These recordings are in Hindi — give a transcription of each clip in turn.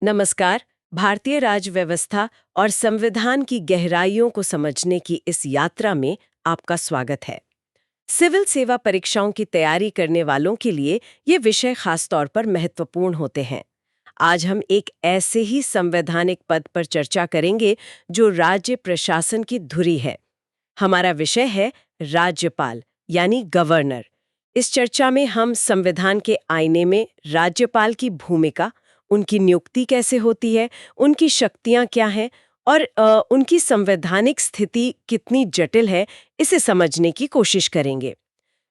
नमस्कार। भारतीय राज व्यवस्था और संविधान की गहराइयों को समझने की इस यात्रा में आपका स्वागत है। सिविल सेवा परीक्षाओं की तैयारी करने वालों के लिए ये विषय खास तौर पर महत्वपूर्ण होते हैं। आज हम एक ऐसे ही संवैधानिक पद पर चर्चा करेंगे जो राज्य प्रशासन की धुरी है। हमारा विषय है राज्यपाल यानी गवर्नर। इस चर्चा में हम संविधान के आईने में राज्यपाल की भूमिका, उनकी नियुक्ति कैसे होती है, उनकी शक्तियां क्या हैं और उनकी संवैधानिक स्थिति कितनी जटिल है, इसे समझने की कोशिश करेंगे।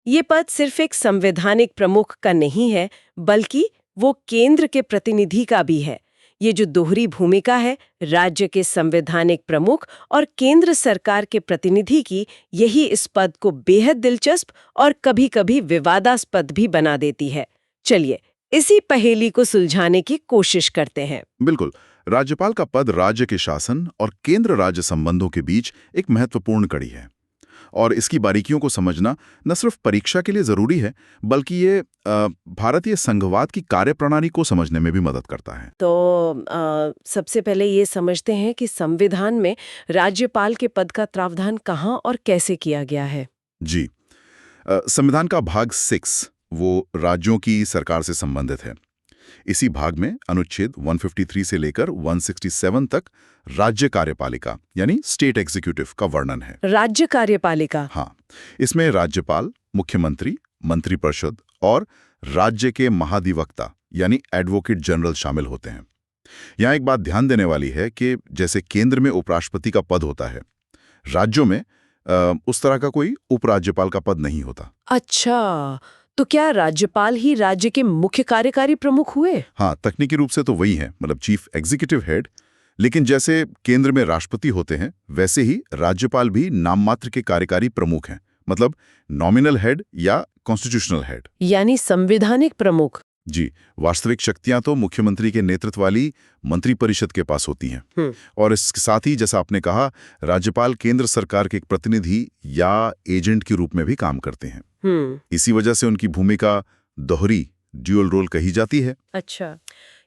ये पद सिर्फ एक संवैधानिक प्रमुख का नहीं है, बल्कि वो केंद्र के प्रतिनिधि का भी है। ये जो दोहरी भूमिका है राज्य के संवैधानिक प्रमुख और केंद्र सरकार के प्रतिनिधि की, यही इस पद को बेहद दिलचस्प और कभी-कभी विवादास्पद भी बना देती है। चलिए इसी पहेली को सुलझाने की कोशिश करते हैं। बिल्कुल। राज्यपाल का पद राज्य के शासन और केंद्र राज्य संबंधों के बीच एक महत्वपूर्ण कड़ी है और इसकी बारीकियों को समझना न सिर्फ परीक्षा के लिए जरूरी है, बल्कि ये भारतीय संघवाद की कार्यप्रणाली को समझने में भी मदद करता है। तो सबसे पहले ये समझते हैं कि संविधान में राज्यपाल के पद का प्रावधान कहाँ और कैसे किया गया है। जी। संविधान का भाग 6 वो राज्यों की सरकार से संबंधित है। इसी भाग में अनुच्छेद 153 से लेकर 167 तक राज्य कार्यपालिका यानी स्टेट एग्जीक्यूटिव का वर्णन है। राज्य कार्यपालिका। हाँ, इसमें राज्यपाल, मुख्यमंत्री, मंत्रिपरिषद और राज्य के महाधिवक्ता यानी एडवोकेट जनरल शामिल होते हैं। यहाँ एक बात ध्यान देने वाली है कि जैसे केंद्र में उपराष्ट्रपति का पद होता है, राज्यों में उस तरह का कोई उपराज्यपाल का पद नहीं होता। अच्छा, तो क्या राज्यपाल ही राज्य के मुख्य कार्यकारी प्रमुख हुए? हाँ, तकनीकी रूप से तो वही है, मतलब चीफ एग्जीक्यूटिव हेड। लेकिन जैसे केंद्र में राष्ट्रपति होते हैं, वैसे ही राज्यपाल भी नाम मात्र के कार्यकारी प्रमुख हैं, मतलब नॉमिनल हेड या कॉन्स्टिट्यूशनल हेड यानी संवैधानिक प्रमुख। जी। वास्तविक शक्तियां तो मुख्यमंत्री के नेतृत्व वाली मंत्रिपरिषद के पास होती हैं। और इसके साथ ही जैसा आपने कहा, राज्यपाल केंद्र सरकार के एक प्रतिनिधि या एजेंट के रूप में भी काम करते हैं। इसी वजह से उनकी भूमिका दोहरी, ड्यूअल रोल कही जाती है। अच्छा,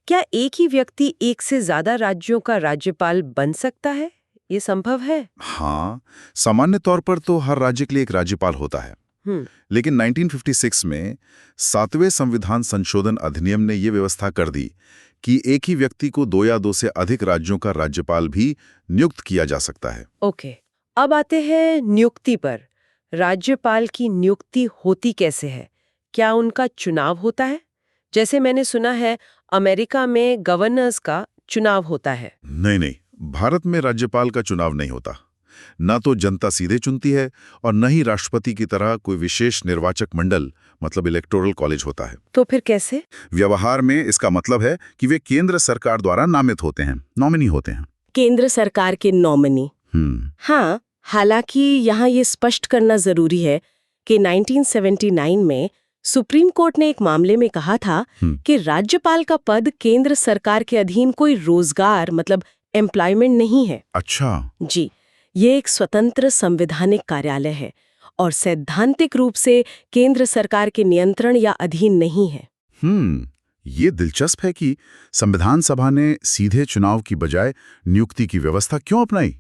क्या एक ही व्यक्ति एक से ज्यादा राज्यों का राज्यपाल बन सकता है? ये संभव है? हाँ, सामान्य तौर पर तो हर राज्य के लिए एक राज्यपाल होता है। लेकिन 1956 में 7वें संविधान संशोधन अधिनियम ने यह व्यवस्था कर दी कि एक ही व्यक्ति को 2 या 2 से अधिक राज्यों का राज्यपाल भी नियुक्त किया जा सकता है। ओके, अब आते हैं नियुक्ति पर। राज्यपाल की नियुक्ति होती कैसे है? क्या उनका चुनाव होता है? जैसे मैंने सुना है अमेरिका में गवर्नर्स का चुनाव होता है। नहीं, भारत में राज्यपाल का चुनाव नहीं होता। न तो जनता सीधे चुनती है और न ही राष्ट्रपति की तरह कोई विशेष निर्वाचक मंडल मतलब इलेक्टोरल कॉलेज होता है। तो फिर कैसे? व्यवहार में इसका मतलब है कि वे केंद्र सरकार द्वारा नामित होते हैं, नॉमिनी होते हैं। केंद्र सरकार के नॉमिनी। हाँ, हालांकि यहाँ ये स्पष्ट करना जरूरी है कि 1979 में सुप्रीम कोर्ट ने एक मामले में कहा था कि राज्यपाल का पद केंद्र सरकार के अधीन कोई रोजगार मतलब एम्प्लॉयमेंट नहीं है। अच्छा जी, ये एक स्वतंत्र संवैधानिक कार्यालय है और सैद्धांतिक रूप से केंद्र सरकार के नियंत्रण या अधीन नहीं है। ये दिलचस्प है कि संविधान सभा ने सीधे चुनाव की बजाय नियुक्ति की व्यवस्था क्यों अपनाई?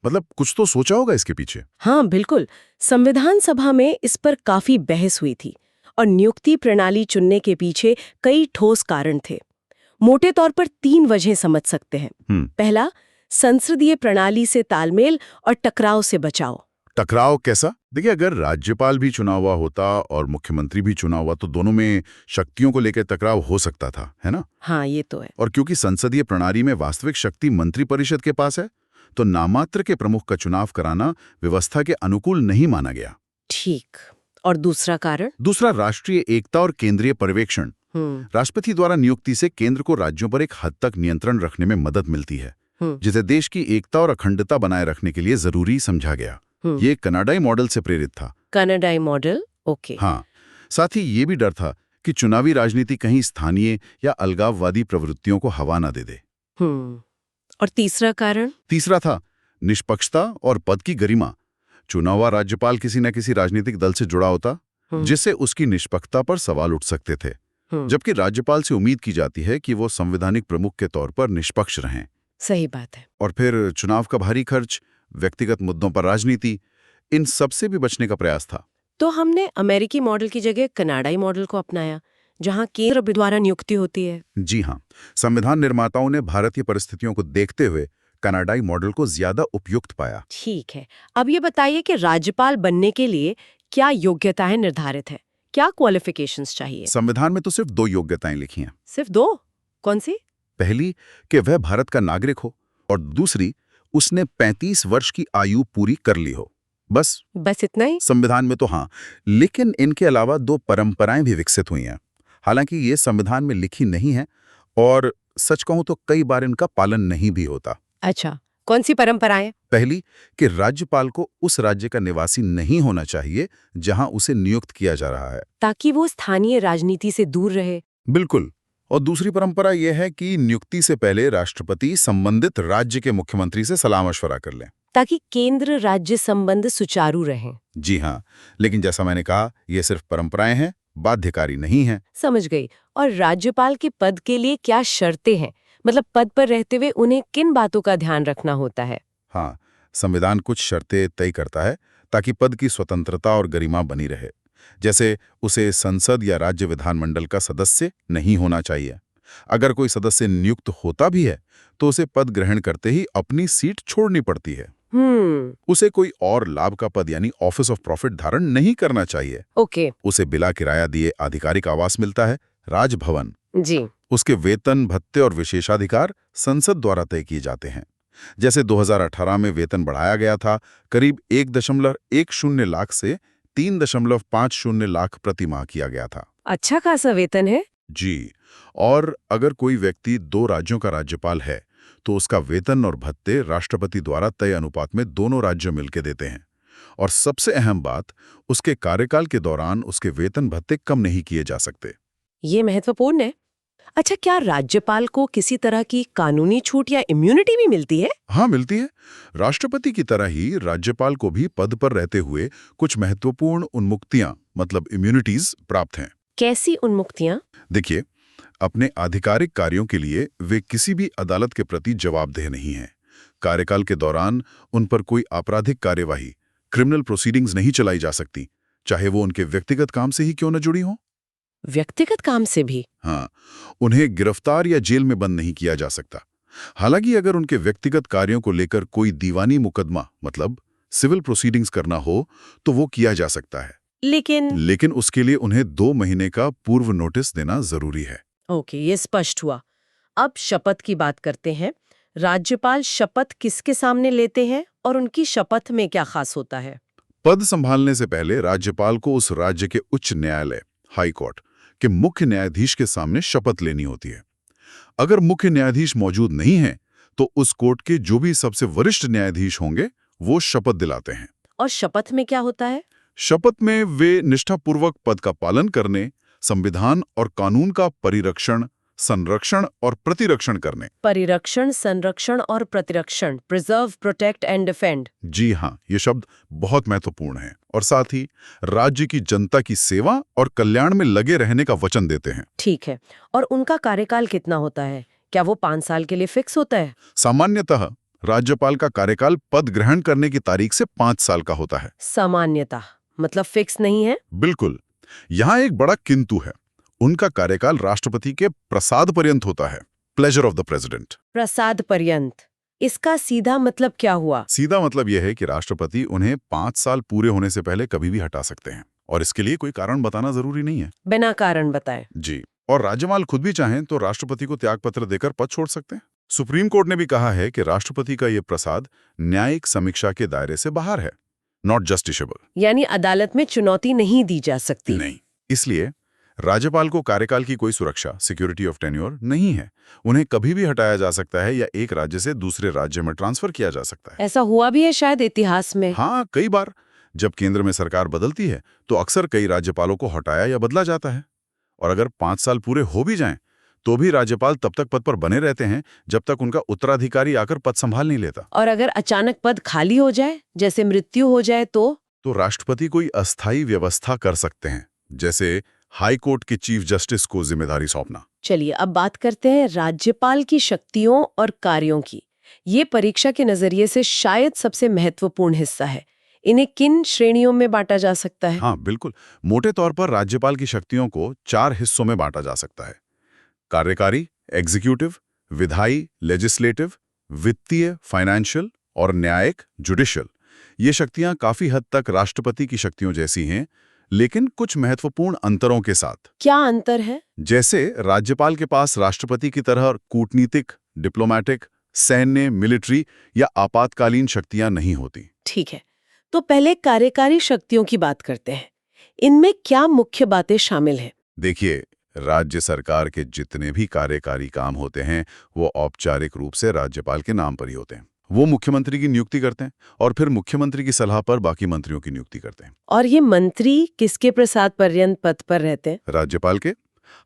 मतलब कुछ तो सोचा होगा इसके पीछे। हाँ बिल्कुल, संविधान सभा में इस पर काफी बहस हुई थी और नियुक्ति प्रणाली चुनने के पीछे कई ठोस कारण थे। मोटे तौर पर 3 वजह समझ सकते हैं। पहला, संसदीय प्रणाली से तालमेल और टकराव से बचाव। टकराव कैसा? देखिए, अगर राज्यपाल भी चुना हुआ होता और मुख्यमंत्री भी चुना हुआ तो दोनों में शक्तियों को लेकर टकराव हो सकता था, है ना? हाँ, ये तो है। और क्योंकि संसदीय प्रणाली में वास्तविक शक्ति मंत्रिपरिषद के पास है, तो नामात्र के प्रमुख का चुनाव कराना व्यवस्था के अनुकूल नहीं माना गया। ठीक। और दूसरा कारण? दूसरा, राष्ट्रीय एकता और केंद्रीय पर्यवेक्षण। राष्ट्रपति द्वारा नियुक्ति से केंद्र को राज्यों पर एक हद तक नियंत्रण रखने में मदद मिलती है, जिसे देश की एकता और अखंडता बनाए रखने के लिए जरूरी समझा गया। ये कनाडाई मॉडल से प्रेरित था। कनाडाई मॉडल, ओके। हाँ, साथ ही ये भी डर था कि चुनावी राजनीति कहीं स्थानीय या अलगाववादी प्रवृत्तियों को हवा न दे दे। और तीसरा कारण? तीसरा था निष्पक्षता और पद की गरिमा। चुना हुआ राज्यपाल किसी न किसी राजनीतिक दल से जुड़ा होता, जिससे उसकी निष्पक्षता पर सवाल उठ सकते थे। जबकि राज्यपाल से उम्मीद की जाती है कि वो संवैधानिक प्रमुख के तौर पर निष्पक्ष रहें। सही बात है। और फिर चुनाव का भारी खर्च, व्यक्तिगत मुद्दों पर राजनीति, इन सब से भी बचने का प्रयास था। तो हमने अमेरिकी मॉडल की जगह कनाडाई मॉडल को अपनाया, जहां केंद्र द्वारा नियुक्ति होती है। जी हाँ, संविधान निर्माताओं ने भारतीय परिस्थितियों को देखते हुए कनाडाई मॉडल को ज्यादा उपयुक्त पाया। ठीक है, अब ये बताइए कि राज्यपाल बनने के लिए क्या योग्यताएं निर्धारित है, क्या क्वालिफिकेशंस चाहिए? संविधान में तो सिर्फ 2 योग्यताएं लिखी हैं। सिर्फ 2? कौन सी? पहली कि वह भारत का नागरिक हो, और दूसरी उसने 35 वर्ष की आयु पूरी कर ली हो। बस इतना ही? संविधान में तो हाँ, लेकिन इनके अलावा 2 परंपराएं भी विकसित हुई हैं। हालांकि ये संविधान में लिखी नहीं है, और सच कहूं तो कई बार इनका पालन नहीं भी होता। अच्छा, कौन सी परंपराएं? पहली कि राज्यपाल को उस राज्य का निवासी नहीं होना चाहिए जहां उसे नियुक्त किया जा रहा है, ताकि वो स्थानीय राजनीति से दूर रहे। बिल्कुल। और दूसरी परंपरा यह है कि नियुक्ति से पहले राष्ट्रपति संबंधित राज्य के मुख्यमंत्री से सलाह मशवरा कर लें, ताकि केंद्र राज्य संबंध सुचारू रहें। जी हाँ, लेकिन जैसा मैंने कहा, ये सिर्फ परंपराएं हैं, बाध्यकारी नहीं हैं। समझ गई। और राज्यपाल के पद के लिए क्या शर्तें हैं? मतलब पद पर रहते हुए उन्हें किन बातों का ध्यान रखना होता है? हाँ, संविधान कुछ शर्तें तय करता है ताकि पद की स्वतंत्रता और गरिमा बनी रहे। जैसे उसे संसद या राज्य विधानमंडल का सदस्य नहीं होना चाहिए। अगर कोई सदस्य नियुक्त होता भी है तो उसे पद ग्रहण करते ही अपनी सीट छोड़नी पड़ती है। उसे कोई और लाभ का पद यानी ऑफिस ऑफ प्रॉफिट धारण नहीं करना चाहिए। ओके। उसे बिला किराया दिए आधिकारिक आवास मिलता है, राजभवन। जी। उसके वेतन, भत्ते और विशेषाधिकार संसद द्वारा तय किए जाते हैं। जैसे 2018 में वेतन बढ़ाया गया था करीब 1.10 लाख से 3.50 लाख प्रति माह किया गया था। अच्छा खासा वेतन है। जी, और अगर कोई व्यक्ति 2 राज्यों का राज्यपाल है तो उसका वेतन और भत्ते राष्ट्रपति द्वारा तय अनुपात में दोनों राज्य मिलकर देते हैं। और सबसे अहम बात, उसके कार्यकाल के दौरान उसके वेतन भत्ते कम नहीं किए जा सकते। ये महत्वपूर्ण है। अच्छा, क्या राज्यपाल को किसी तरह की कानूनी छूट या इम्यूनिटी भी मिलती है? हाँ, मिलती है। राष्ट्रपति की तरह ही राज्यपाल को भी पद पर रहते हुए कुछ महत्वपूर्ण उन्मुक्तियां, मतलब इम्यूनिटीज प्राप्त हैं। कैसी उन्मुक्तियां? देखिए, अपने आधिकारिक कार्यों के लिए वे किसी भी अदालत के प्रति जवाबदेह नहीं हैं। कार्यकाल के दौरान उन पर कोई आपराधिक कार्यवाही, क्रिमिनल प्रोसीडिंग्स नहीं चलाई जा सकती, चाहे वो उनके व्यक्तिगत काम से ही क्यों न जुड़ी हो। व्यक्तिगत काम से भी? हाँ, उन्हें गिरफ्तार या जेल में बंद नहीं किया जा सकता। हालांकि अगर उनके व्यक्तिगत कार्यों को लेकर कोई दीवानी मुकदमा, मतलब सिविल प्रोसीडिंग्स करना हो तो वो किया जा सकता है। लेकिन उसके लिए उन्हें 2 महीने का पूर्व नोटिस देना जरूरी है। ओके, ये स्पष्ट हुआ। अब शपथ की बात करते हैं। राज्यपाल शपथ किसके सामने लेते हैं और उनकी शपथ में क्या खास होता है? पद संभालने से पहले राज्यपाल को उस राज्य के उच्च न्यायालय, हाई कोर्ट के मुख्य न्यायाधीश के सामने शपथ लेनी होती है। अगर मुख्य न्यायाधीश मौजूद नहीं है तो उस कोर्ट के जो भी सबसे वरिष्ठ न्यायाधीश होंगे वो शपथ दिलाते हैं। और शपथ में क्या होता है? शपथ में वे निष्ठापूर्वक पद का पालन करने, संविधान और कानून का परिरक्षण, संरक्षण और प्रतिरक्षण करने। परिरक्षण, संरक्षण और प्रतिरक्षण, प्रिजर्व, प्रोटेक्ट एंड डिफेंड। जी हाँ, ये शब्द बहुत महत्वपूर्ण है। और साथ ही राज्य की जनता की सेवा और कल्याण में लगे रहने का वचन देते हैं। ठीक है। और उनका कार्यकाल कितना होता है? क्या वो 5 साल के लिए फिक्स होता है? सामान्यतः राज्यपाल का कार्यकाल पद ग्रहण करने की तारीख से 5 साल का होता है। सामान्यतः मतलब फिक्स नहीं है? बिल्कुल। यहाँ एक बड़ा किंतु है। उनका कार्यकाल राष्ट्रपति के प्रसाद पर्यंत होता है, प्लेजर ऑफ द प्रेसिडेंट। प्रसाद पर्यंत, इसका सीधा मतलब क्या हुआ? सीधा मतलब यह है कि राष्ट्रपति उन्हें 5 साल पूरे होने से पहले कभी भी हटा सकते हैं, और इसके लिए कोई कारण बताना जरूरी नहीं है। बिना कारण बताए? जी। और राज्यपाल खुद भी चाहें तो राष्ट्रपति को त्यागपत्र देकर पद छोड़ सकते हैं। सुप्रीम कोर्ट ने भी कहा है कि राष्ट्रपति का ये प्रसाद न्यायिक समीक्षा के दायरे से बाहर है, नॉट जस्टिसेबल। यानी अदालत में चुनौती नहीं दी जा सकती? नहीं। इसलिए राज्यपाल को कार्यकाल की कोई सुरक्षा, सिक्योरिटी ऑफ टेन्योर नहीं है। उन्हें कभी भी हटाया जा सकता है या एक राज्य से दूसरे राज्य में ट्रांसफर किया जा सकता है। ऐसा हुआ भी है शायद इतिहास में? हाँ, कई बार। जब केंद्र में सरकार बदलती है तो अक्सर कई राज्यपालों को हटाया या बदला जाता है। और अगर 5 साल पूरे हो भी जाएं तो भी राज्यपाल तब तक पद पर बने रहते हैं जब तक उनका उत्तराधिकारी आकर पद संभाल नहीं लेता। और अगर अचानक पद खाली हो जाए, जैसे मृत्यु हो जाए, तो राष्ट्रपति कोई अस्थायी व्यवस्था कर सकते हैं, जैसे हाई कोर्ट के चीफ जस्टिस को जिम्मेदारी सौंपना। चलिए अब बात करते हैं राज्यपाल की शक्तियों और कार्यों की। ये परीक्षा के नजरिए से शायद सबसे महत्वपूर्ण हिस्सा है। इन्हें किन श्रेणियों में बांटा जा सकता है? हाँ बिल्कुल, मोटे तौर पर राज्यपाल की शक्तियों को 4 हिस्सों में बांटा जा सकता है। कार्यकारी, एग्जीक्यूटिव, विधायी, लेजिस्लेटिव, वित्तीय, फाइनेंशियल और न्यायिक, जुडिशियल। ये शक्तियां काफी हद तक राष्ट्रपति की शक्तियों जैसी हैं, लेकिन कुछ महत्वपूर्ण अंतरों के साथ। क्या अंतर है? जैसे राज्यपाल के पास राष्ट्रपति की तरह कूटनीतिक, डिप्लोमैटिक, सैन्य, मिलिट्री या आपातकालीन शक्तियां नहीं होती। ठीक है, तो पहले कार्यकारी शक्तियों की बात करते हैं। इनमें क्या मुख्य बातें शामिल हैं? देखिए, राज्य सरकार के जितने भी कार्यकारी काम होते हैं वो औपचारिक रूप से राज्यपाल के नाम पर ही होते हैं। वो मुख्यमंत्री की नियुक्ति करते हैं और फिर मुख्यमंत्री की सलाह पर बाकी मंत्रियों की नियुक्ति करते हैं। और ये मंत्री किसके प्रसाद पर्यंत पद पर रहते हैं? राज्यपाल के,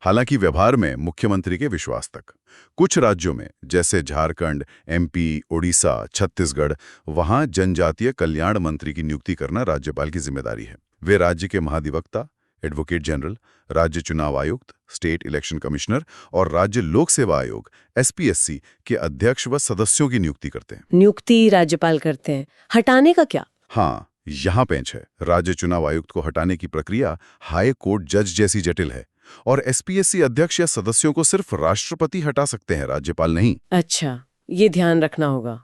हालांकि व्यवहार में मुख्यमंत्री के विश्वास तक। कुछ राज्यों में जैसे झारखंड, एमपी, ओडिशा, छत्तीसगढ़, वहां जनजातीय कल्याण मंत्री की नियुक्ति करना राज्यपाल की जिम्मेदारी है। वे राज्य के महाधिवक्ता, एडवोकेट जनरल, राज्य चुनाव आयुक्त, स्टेट इलेक्शन कमिश्नर और राज्य लोक सेवा आयोग एसपीएससी के अध्यक्ष व सदस्यों की नियुक्ति करते हैं। नियुक्ति राज्यपाल करते हैं, हटाने का क्या? हाँ, यहाँ पेंच है। राज्य चुनाव आयुक्त को हटाने की प्रक्रिया हाई कोर्ट जज जैसी जटिल है और एसपीएससी अध्यक्ष या सदस्यों को सिर्फ राष्ट्रपति हटा सकते हैं, राज्यपाल नहीं। अच्छा, ये ध्यान रखना होगा।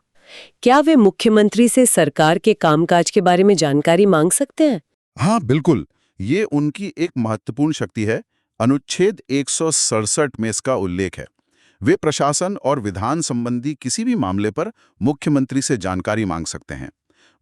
क्या वे मुख्यमंत्री से सरकार के कामकाज के बारे में जानकारी मांग सकते हैं? हाँ बिल्कुल, ये उनकी एक महत्वपूर्ण शक्ति है। अनुच्छेद 167 में इसका उल्लेख है। वे प्रशासन और विधान संबंधी किसी भी मामले पर मुख्यमंत्री से जानकारी मांग सकते हैं।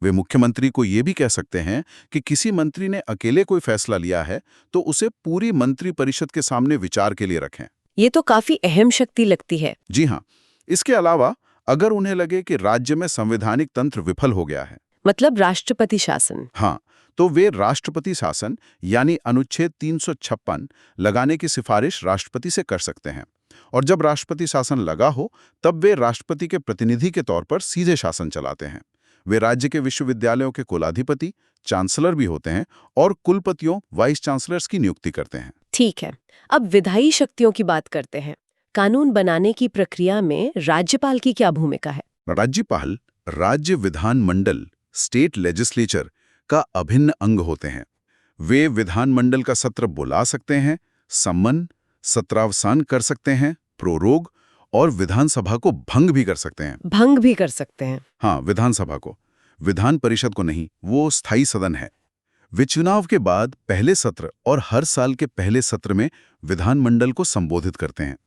वे मुख्यमंत्री को ये भी कह सकते हैं कि किसी मंत्री ने अकेले कोई फैसला लिया है तो उसे पूरी मंत्री परिषद के सामने विचार के लिए रखें। ये तो काफी अहम शक्ति लगती है। जी हाँ, इसके अलावा अगर उन्हें लगे कि राज्य में संवैधानिक तंत्र विफल हो गया है, मतलब राष्ट्रपति शासन। हाँ, तो वे राष्ट्रपति शासन यानी अनुच्छेद 356 लगाने की सिफारिश राष्ट्रपति से कर सकते हैं। और जब राष्ट्रपति शासन लगा हो तब वे राष्ट्रपति के प्रतिनिधि के तौर पर सीधे शासन चलाते हैं। वे राज्य के विश्वविद्यालयों के कुलाधिपति, चांसलर भी होते हैं और कुलपतियों, वाइस चांसलर्स की नियुक्ति करते हैं। ठीक है, अब विधायी शक्तियों की बात करते हैं। कानून बनाने की प्रक्रिया में राज्यपाल की क्या भूमिका है? राज्यपाल राज्य विधानमंडल, स्टेट लेजिस्लेचर का अभिन्न अंग होते हैं। वे विधानमंडल का सत्र बुला सकते हैं, सम्मन, सत्रावसान कर सकते हैं, प्रोरोग और विधानसभा को भंग भी कर सकते हैं। भंग भी कर सकते हैं? हाँ, विधानसभा को, विधान परिषद को नहीं, वो स्थायी सदन है। वे चुनाव के बाद पहले सत्र और हर साल के पहले सत्र में विधानमंडल को संबोधित करते हैं।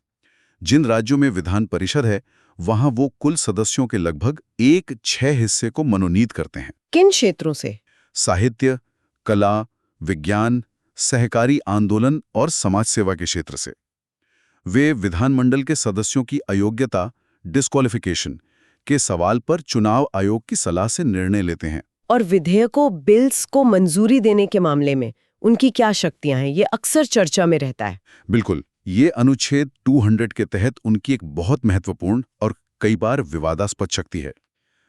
जिन राज्यों में विधान परिषद है वहां वो कुल सदस्यों के लगभग 1/6 हिस्से को मनोनीत करते हैं। किन क्षेत्रों से? साहित्य, कला, विज्ञान, सहकारी आंदोलन और समाज सेवा के क्षेत्र से। वे विधानमंडल के सदस्यों की अयोग्यता, डिस्क्वालिफिकेशन के सवाल पर चुनाव आयोग की सलाह से निर्णय लेते हैं। और विधेयकों, बिल्स को मंजूरी देने के मामले में उनकी क्या शक्तियां हैं? ये अक्सर चर्चा में रहता है। बिल्कुल, ये अनुच्छेद 200 के तहत उनकी एक बहुत महत्वपूर्ण और कई बार विवादास्पद शक्ति है।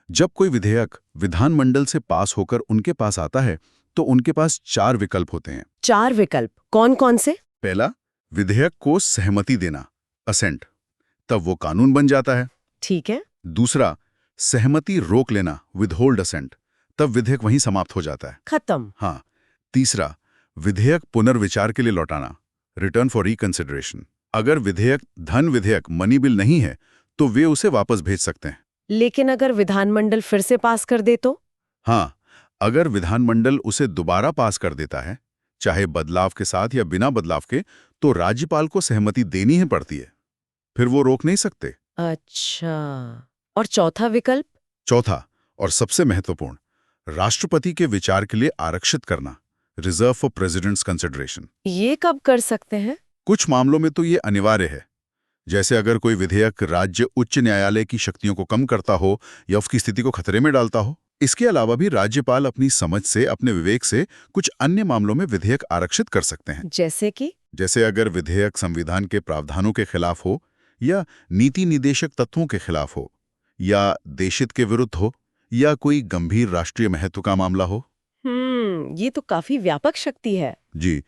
जब कोई विधेयक विधानमंडल से पास होकर उनके पास आता है तो उनके पास 4 विकल्प होते हैं। 4 विकल्प कौन कौन से? पहला, विधेयक को सहमति देना, असेंट, तब वो कानून बन जाता है। ठीक है। दूसरा, सहमति रोक लेना, विदहोल्ड असेंट, तब विधेयक वहीं समाप्त हो जाता है, खत्म। हाँ। तीसरा, विधेयक पुनर्विचार के लिए लौटाना, रिटर्न फॉर रिकंसिडरेशन। अगर विधेयक धन विधेयक, मनी बिल नहीं है तो वे उसे वापस भेज सकते हैं। लेकिन अगर विधानमंडल फिर से पास कर दे तो? हाँ, अगर विधानमंडल उसे दोबारा पास कर देता है, चाहे बदलाव के साथ या बिना बदलाव के, तो राज्यपाल को सहमति देनी ही पड़ती है, फिर वो रोक नहीं सकते। अच्छा, और चौथा विकल्प? चौथा और सबसे महत्वपूर्ण, राष्ट्रपति के विचार के लिए आरक्षित करना, रिजर्व फॉर प्रेसिडेंट्स कंसिडरेशन। ये कब कर सकते हैं? कुछ मामलों में तो ये अनिवार्य है, जैसे अगर कोई विधेयक राज्य उच्च न्यायालय की शक्तियों को कम करता हो या उसकी स्थिति को खतरे में डालता हो। इसके अलावा भी राज्यपाल अपनी समझ से, अपने विवेक से कुछ अन्य मामलों में विधेयक आरक्षित कर सकते हैं। जैसे कि? जैसे अगर विधेयक संविधान के प्रावधानों के खिलाफ हो या नीति निदेशक तत्वों के खिलाफ हो या देशहित के विरुद्ध हो या कोई गंभीर राष्ट्रीय महत्व का मामला हो। ये तो काफी व्यापक शक्ति है। जी,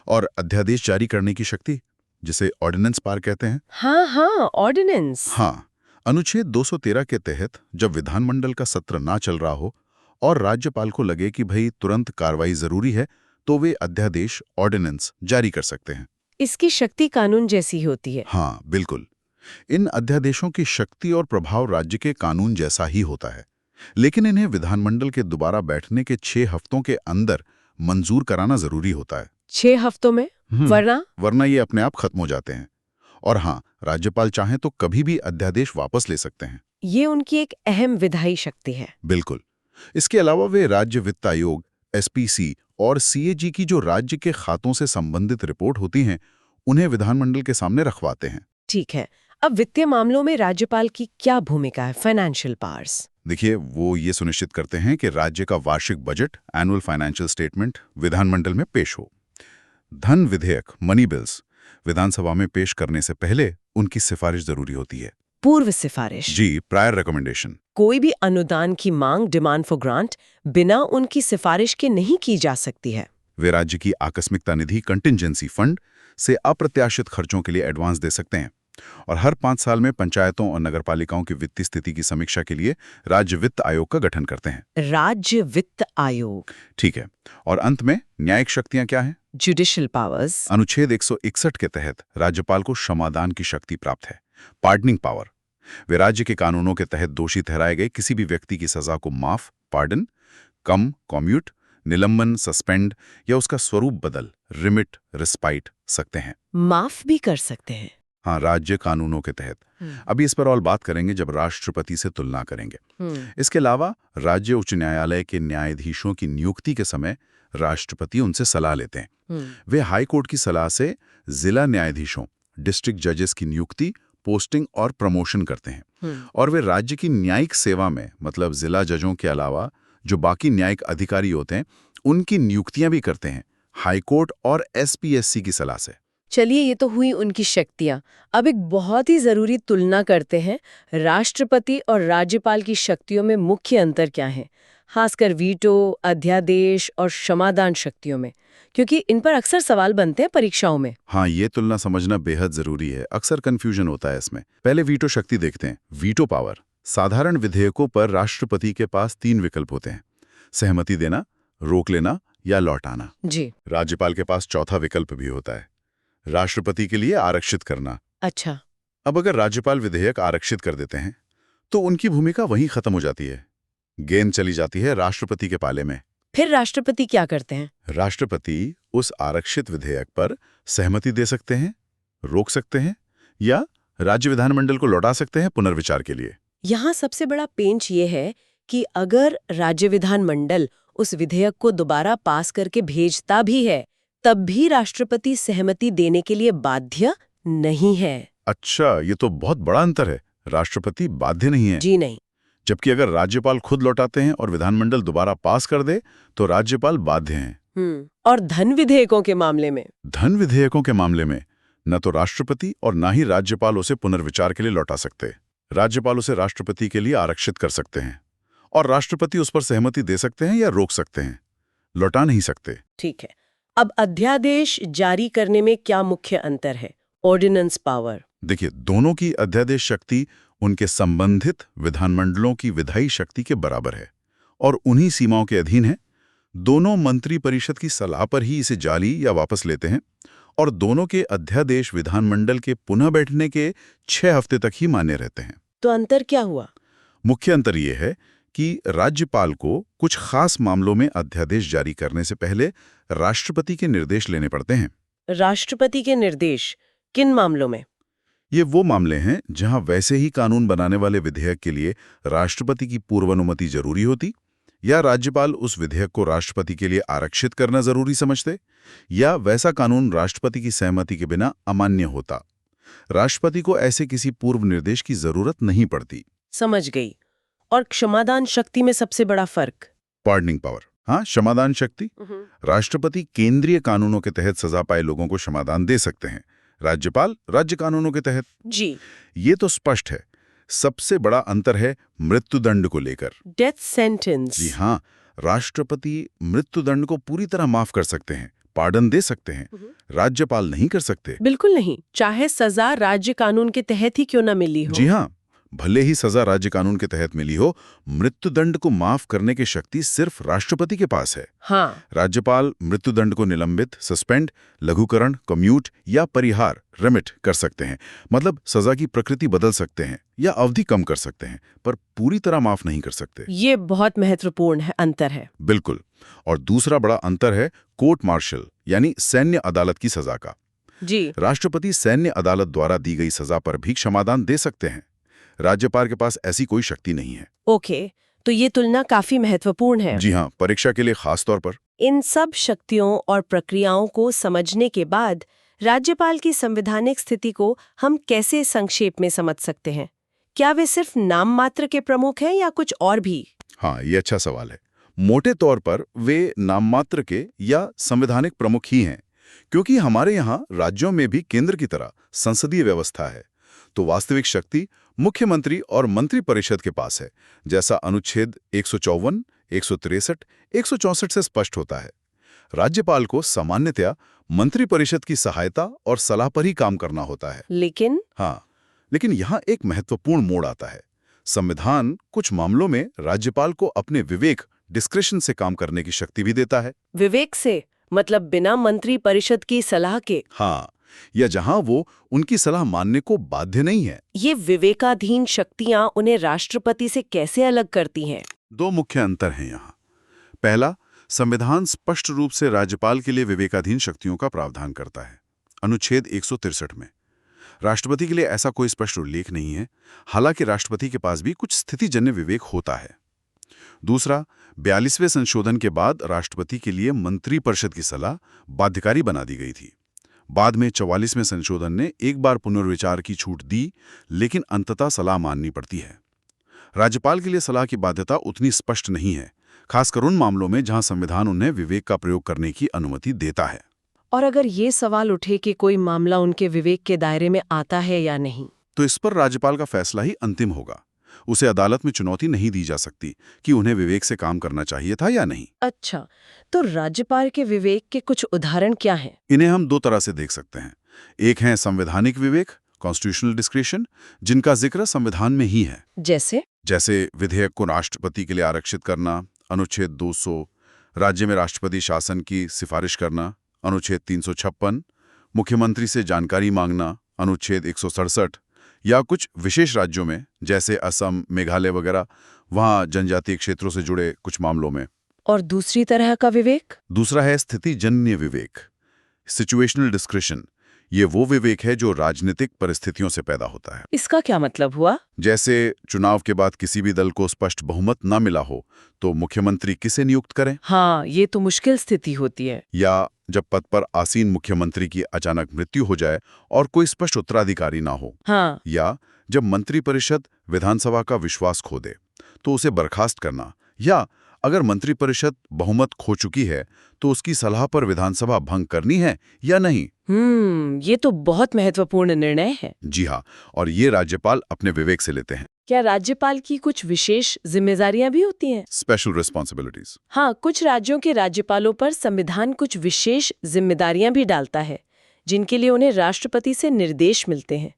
और अध्यादेश जारी करने की शक्ति, जिसे ऑर्डिनेंस पावर कहते हैं। हाँ, ऑर्डिनेंस। हाँ, अनुच्छेद 213 के तहत जब विधानमंडल का सत्र ना चल रहा हो और राज्यपाल को लगे कि भाई तुरंत कार्रवाई जरूरी है, तो वे अध्यादेश ऑर्डिनेंस जारी कर सकते हैं। इसकी शक्ति कानून जैसी होती है। हाँ, बिल्कुल। इन अध्यादेशों की शक्ति और प्रभाव राज्य के कानून जैसा ही होता है, लेकिन इन्हें विधानमंडल के दोबारा बैठने के 6 हफ्तों के अंदर मंजूर कराना जरूरी होता है। 6 हफ्तों में? वरना ये अपने आप खत्म हो जाते हैं। और हाँ, राज्यपाल चाहें तो कभी भी अध्यादेश वापस ले सकते हैं। ये उनकी एक अहम विधायी शक्ति है। बिल्कुल। इसके अलावा वे राज्य वित्त आयोग, एसपीसी और सीएजी की जो राज्य के खातों से संबंधित रिपोर्ट होती हैं, उन्हें विधानमंडल के सामने रखवाते हैं। ठीक है। अब वित्तीय मामलों में राज्यपाल की क्या भूमिका है? Financial powers. देखिए, वो ये सुनिश्चित करते हैं कि राज्य का वार्षिक बजट, एनुअल फाइनेंशियल स्टेटमेंट विधानमंडल में पेश हो। धन विधेयक, मनी बिल्स, विधानसभा में पेश करने से पहले उनकी सिफारिश जरूरी होती है। पूर्व सिफारिश? जी, प्रायर रिकमेंडेशन। कोई भी अनुदान की मांग, डिमांड फॉर ग्रांट, बिना उनकी सिफारिश के नहीं की जा सकती है। वे राज्य की आकस्मिकता निधि, कंटिंजेंसी फंड से अप्रत्याशित खर्चों के लिए एडवांस दे सकते हैं। और हर 5 साल में पंचायतों और नगरपालिकाओं की वित्तीय स्थिति की समीक्षा के लिए राज्य वित्त आयोग का गठन करते हैं। राज्य वित्त आयोग। ठीक है। और अंत में न्यायिक शक्तियां क्या हैं? Judicial powers. अनुच्छेद 161 के तहत राज्यपाल को क्षमादान की शक्ति प्राप्त है, पार्डनिंग पावर। वे राज्य के कानूनों के तहत दोषी ठहराए गए किसी भी व्यक्ति की सजा को माफ, पार्डन, कम, कॉम्यूट, निलंबन, सस्पेंड या उसका स्वरूप बदल, रिमिट, रिस्पाइट सकते हैं। माफ भी कर सकते हैं। हाँ, राज्य कानूनों के तहत। अभी इस पर और बात करेंगे जब राष्ट्रपति से तुलना करेंगे। इसके अलावा राज्य उच्च न्यायालय के न्यायाधीशों की नियुक्ति के समय राष्ट्रपति उनसे सलाह लेते हैं। वे हाई कोर्ट की सलाह से जिला न्यायाधीशों, डिस्ट्रिक्ट जजेस की नियुक्ति, पोस्टिंग और प्रमोशन करते हैं। और वे राज्य की न्यायिक सेवा में, मतलब जिला जजों के अलावा जो बाकी न्यायिक अधिकारी होते हैं, उनकी नियुक्तियां भी करते हैं, हाईकोर्ट और एसपीएससी की सलाह से। चलिए, ये तो हुई उनकी शक्तियां। अब एक बहुत ही जरूरी तुलना करते हैं। राष्ट्रपति और राज्यपाल की शक्तियों में मुख्य अंतर क्या है, खासकर वीटो, अध्यादेश और क्षमादान शक्तियों में, क्योंकि इन पर अक्सर सवाल बनते हैं परीक्षाओं में। हाँ, ये तुलना समझना बेहद जरूरी है। अक्सर कंफ्यूजन होता है इसमें। पहले वीटो शक्ति देखते हैं। Veto power. साधारण विधेयकों पर राष्ट्रपति के पास 3 विकल्प होते हैं: सहमति देना, रोक लेना या लौटाना। जी। राज्यपाल के पास चौथा विकल्प भी होता है, राष्ट्रपति के लिए आरक्षित करना। अच्छा। अब अगर राज्यपाल विधेयक आरक्षित कर देते हैं तो उनकी भूमिका वहीं खत्म हो जाती है। गेंद चली जाती है राष्ट्रपति के पाले में। फिर राष्ट्रपति क्या करते हैं? राष्ट्रपति उस आरक्षित विधेयक पर सहमति दे सकते हैं, रोक सकते हैं या राज्य विधानमंडल को लौटा सकते हैं पुनर्विचार के लिए। यहाँ सबसे बड़ा पेंच ये है कि अगर राज्य विधानमंडल उस विधेयक को दोबारा पास करके भेजता भी है, तब भी राष्ट्रपति सहमति देने के लिए बाध्य नहीं है। अच्छा, ये तो बहुत बड़ा अंतर है। राष्ट्रपति बाध्य नहीं है। जी नहीं। जबकि अगर राज्यपाल खुद लौटाते हैं और विधानमंडल दोबारा पास कर दे तो राज्यपाल बाध्य हैं। और धन विधेयकों के मामले में? धन विधेयकों के मामले में न तो राष्ट्रपति और न ही राज्यपाल उसे पुनर्विचार के लिए लौटा सकते। राज्यपाल उसे राष्ट्रपति के लिए आरक्षित कर सकते हैं और राष्ट्रपति उस पर सहमति दे सकते हैं या रोक सकते हैं, लौटा नहीं सकते। ठीक है। अब अध्यादेश जारी करने में क्या मुख्य अंतर है? Ordinance power. देखिए, दोनों की अध्यादेश शक्ति उनके संबंधित विधानमंडलों की विधायी शक्ति के बराबर है और उन्हीं सीमाओं के अधीन है। दोनों मंत्री परिषद की सलाह पर ही इसे जारी या वापस लेते हैं और दोनों के अध्यादेश विधानमंडल के पुनः बैठने के 6 हफ्ते तक ही मान्य रहते हैं। तो अंतर क्या हुआ? मुख्य अंतर यह है कि राज्यपाल को कुछ खास मामलों में अध्यादेश जारी करने से पहले राष्ट्रपति के निर्देश लेने पड़ते हैं। राष्ट्रपति के निर्देश किन मामलों में? ये वो मामले हैं जहां वैसे ही कानून बनाने वाले विधेयक के लिए राष्ट्रपति की पूर्वानुमति जरूरी होती, या राज्यपाल उस विधेयक को राष्ट्रपति के लिए आरक्षित करना जरूरी समझते, या वैसा कानून राष्ट्रपति की सहमति के बिना अमान्य होता। राष्ट्रपति को ऐसे किसी पूर्व निर्देश की जरूरत नहीं पड़ती। समझ गई। और क्षमादान शक्ति में सबसे बड़ा फर्क? Pardoning power. हाँ, क्षमादान शक्ति। राष्ट्रपति केंद्रीय कानूनों के तहत सजा पाए लोगों को क्षमादान दे सकते हैं, राज्यपाल राज्य कानूनों के तहत। जी। ये तो स्पष्ट है। सबसे बड़ा अंतर है मृत्युदंड को लेकर। Death sentence. जी हाँ, राष्ट्रपति मृत्युदंड को पूरी तरह माफ कर सकते हैं, पार्डन दे सकते हैं, राज्यपाल नहीं कर सकते। बिल्कुल नहीं, चाहे सजा राज्य कानून के तहत ही क्यों न मिली हो। जी हाँ, भले ही सजा राज्य कानून के तहत मिली हो, मृत्युदंड को माफ करने की शक्ति सिर्फ राष्ट्रपति के पास है। हाँ, राज्यपाल मृत्युदंड को निलंबित, सस्पेंड, लघुकरण, कम्यूट या परिहार, रिमिट कर सकते हैं। मतलब सजा की प्रकृति बदल सकते हैं या अवधि कम कर सकते हैं, पर पूरी तरह माफ नहीं कर सकते। ये बहुत महत्वपूर्ण अंतर है। बिल्कुल। और दूसरा बड़ा अंतर है कोर्ट मार्शल यानी सैन्य अदालत की सजा का। जी, राष्ट्रपति सैन्य अदालत द्वारा दी गई सजा पर भी क्षमादान दे सकते हैं। राज्यपाल के पास ऐसी कोई शक्ति नहीं है। ओके, तो ये तुलना काफी महत्वपूर्ण है। जी हाँ, परीक्षा के लिए खास तौर पर। इन सब शक्तियों और प्रक्रियाओं को समझने के बाद राज्यपाल की संवैधानिक स्थिति को हम कैसे संक्षेप में समझ सकते हैं? क्या वे सिर्फ नाम मात्र के प्रमुख हैं या कुछ और भी? हाँ, ये अच्छा सवाल है। मोटे तौर पर वे नाम मात्र के या संवैधानिक प्रमुख ही हैं, क्योंकि हमारे यहाँ राज्यों में भी केंद्र की तरह संसदीय व्यवस्था है। तो वास्तविक शक्ति मुख्यमंत्री और मंत्री परिषद के पास है, जैसा अनुच्छेद 154, 163, 164 से स्पष्ट होता है। राज्यपाल को सामान्यतया मंत्री परिषद की सहायता और सलाह पर ही काम करना होता है। लेकिन यहाँ एक महत्वपूर्ण मोड़ आता है। संविधान कुछ मामलों में राज्यपाल को अपने विवेक, डिस्क्रेशन से काम करने की शक्ति भी देता है। विवेक से मतलब बिना मंत्री परिषद की सलाह के? हाँ, या जहां वो उनकी सलाह मानने को बाध्य नहीं है। ये विवेकाधीन शक्तियां उन्हें राष्ट्रपति से कैसे अलग करती हैं? दो मुख्य अंतर हैं यहाँ। पहला, संविधान स्पष्ट रूप से राज्यपाल के लिए विवेकाधीन शक्तियों का प्रावधान करता है। अनुच्छेद 163 में राष्ट्रपति के लिए ऐसा कोई स्पष्ट उल्लेख नहीं है, हालांकि राष्ट्रपति के पास भी कुछ स्थितिजन्य विवेक होता है। दूसरा, 42वें संशोधन के बाद राष्ट्रपति के लिए मंत्री परिषद की सलाह बाध्यकारी बना दी गई थी। बाद में 44वें संशोधन ने एक बार पुनर्विचार की छूट दी, लेकिन अंततः सलाह माननी पड़ती है। राज्यपाल के लिए सलाह की बाध्यता उतनी स्पष्ट नहीं है, खासकर उन मामलों में जहां संविधान उन्हें विवेक का प्रयोग करने की अनुमति देता है। और अगर ये सवाल उठे कि कोई मामला उनके विवेक के दायरे में आता है या नहीं, तो इस पर राज्यपाल का फैसला ही अंतिम होगा। उसे अदालत में चुनौती नहीं दी जा सकती कि उन्हें विवेक से काम करना चाहिए था या नहीं। अच्छा, तो राज्यपाल के विवेक के कुछ उदाहरण क्या हैं? इन्हें हम दो तरह से देख सकते हैं। एक है संवैधानिक विवेक, कॉन्स्टिट्यूशनल डिस्क्रेशन, जिनका जिक्र संविधान में ही है। जैसे विधेयक को राष्ट्रपति के लिए आरक्षित करना, अनुच्छेद 200, राज्य में राष्ट्रपति शासन की सिफारिश करना, अनुच्छेद 356, मुख्यमंत्री से जानकारी मांगना, अनुच्छेद 167, या कुछ विशेष राज्यों में जैसे असम, मेघालय वगैरह, वहाँ जनजातीय क्षेत्रों से जुड़े कुछ मामलों में। और दूसरी तरह का विवेक? दूसरा है स्थितिजन्य विवेक, सिचुएशनल डिस्क्रिशन। ये वो विवेक है जो राजनीतिक परिस्थितियों से पैदा होता है। इसका क्या मतलब हुआ? जैसे चुनाव के बाद किसी भी दल को स्पष्ट बहुमत न मिला हो तो मुख्यमंत्री किसे नियुक्त करें? हाँ, ये तो मुश्किल स्थिति होती है। या जब पद पर आसीन मुख्यमंत्री की अचानक मृत्यु हो जाए और कोई स्पष्ट उत्तराधिकारी ना हो। हाँ। या जब मंत्री परिषद विधानसभा का विश्वास खो दे तो उसे बर्खास्त करना, या अगर मंत्रिपरिषद बहुमत खो चुकी है तो उसकी सलाह पर विधानसभा भंग करनी है या नहीं। ये तो बहुत महत्वपूर्ण निर्णय है। जी हाँ, और ये राज्यपाल अपने विवेक से लेते हैं। क्या राज्यपाल की कुछ विशेष जिम्मेदारियां भी होती हैं? Special responsibilities. हाँ, कुछ राज्यों के राज्यपालों पर संविधान कुछ विशेष जिम्मेदारियां भी डालता है, जिनके लिए उन्हें राष्ट्रपति से निर्देश मिलते हैं।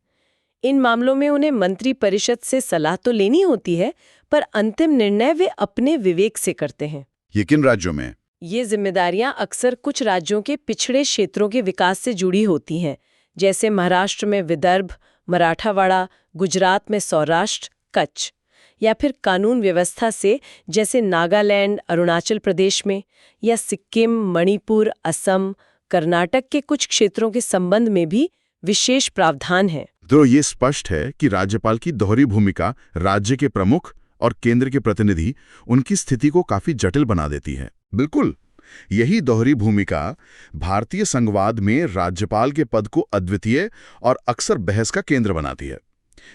इन मामलों में उन्हें मंत्री परिषद से सलाह तो लेनी होती है, पर अंतिम निर्णय वे अपने विवेक से करते हैं। ये किन राज्यों में? ये जिम्मेदारियां अक्सर कुछ राज्यों के पिछड़े क्षेत्रों के विकास से जुड़ी होती हैं, जैसे महाराष्ट्र में विदर्भ, मराठावाड़ा, गुजरात में सौराष्ट्र, कच्छ, या फिर कानून व्यवस्था से, जैसे नागालैंड, अरुणाचल प्रदेश में, या सिक्किम, मणिपुर, असम, कर्नाटक के कुछ क्षेत्रों के संबंध में भी विशेष प्रावधान है। तो ये स्पष्ट है कि राज्यपाल की दोहरी भूमिका राज्य के प्रमुख और केंद्र के प्रतिनिधि उनकी स्थिति को काफी जटिल बना देती है। बिल्कुल, यही दोहरी भूमिका भारतीय संघवाद में राज्यपाल के पद को अद्वितीय और अक्सर बहस का केंद्र बनाती है।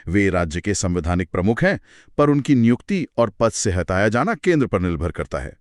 वे राज्य के संवैधानिक प्रमुख हैं, पर उनकी नियुक्ति और पद से हटाया जाना केंद्र पर निर्भर करता है,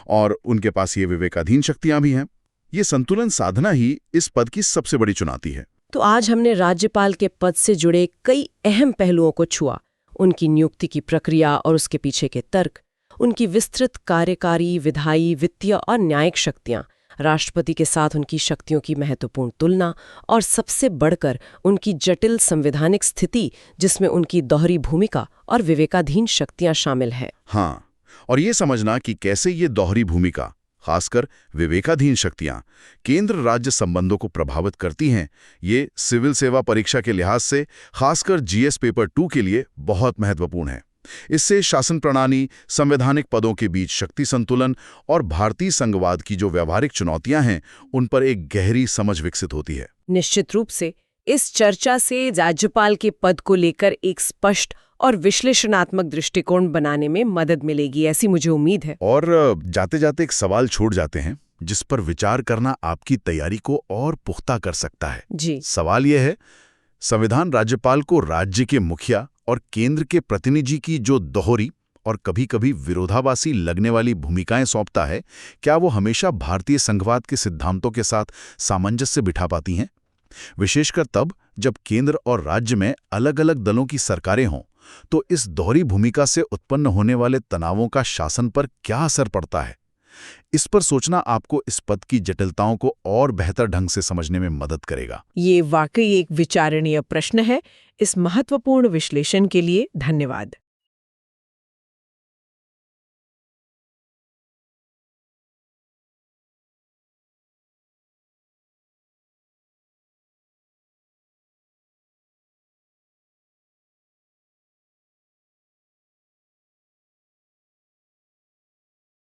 और उनके पास ये विवेकाधीन शक्तियां भी हैं। ये संतुलन साधना ही इस पद की सबसे बड़ी चुनौती है। तो आज हमने राज्यपाल के पद से जुड़े कई अहम पहलुओं को छुआ, उनकी नियुक्ति की प्रक्रिया और उसके पीछे के तर्क, उनकी विस्तृत कार्यकारी, विधायी, वित्तीय और न्यायिक शक्तियां। राष्ट्रपति के साथ उनकी शक्तियों की महत्वपूर्ण तुलना और सबसे बढ़कर उनकी जटिल संवैधानिक स्थिति जिसमें उनकी दोहरी भूमिका और विवेकाधीन शक्तियां शामिल हैं। हाँ, और ये समझना कि कैसे ये दोहरी भूमिका, खासकर विवेकाधीन शक्तियां, केंद्र राज्य संबंधों को प्रभावित करती हैं, ये सिविल सेवा परीक्षा के लिहाज से खासकर जीएस पेपर 2 के लिए बहुत महत्वपूर्ण है। इससे शासन प्रणाली, संवैधानिक पदों के बीच शक्ति संतुलन और भारतीय संघवाद की जो व्यावहारिक चुनौतियां हैं, उन पर एक गहरी समझ विकसित होती है। निश्चित रूप से इस चर्चा से राज्यपाल के पद को लेकर एक स्पष्ट और विश्लेषणात्मक दृष्टिकोण बनाने में मदद मिलेगी, ऐसी मुझे उम्मीद है। और जाते जाते एक सवाल छोड़ जाते हैं जिस पर विचार करना आपकी तैयारी को और पुख्ता कर सकता है। जी। सवाल यह है, संविधान राज्यपाल को राज्य के मुखिया और केंद्र के प्रतिनिधि की जो दोहरी और कभी-कभी विरोधाभासी लगने वाली भूमिकाएं सौंपता है, क्या वो हमेशा भारतीय संघवाद के सिद्धांतों के साथ सामंजस्य बिठा पाती हैं? विशेषकर तब जब केंद्र और राज्य में अलग-अलग दलों की सरकारें हों, तो इस दोहरी भूमिका से उत्पन्न होने वाले तनावों का शासन पर क्या असर पड़ता है? इस पर सोचना आपको इस पद की जटिलताओं को और बेहतर ढंग से समझने में मदद करेगा। ये वाकई एक विचारणीय प्रश्न है। इस महत्वपूर्ण विश्लेषण के लिए धन्यवाद।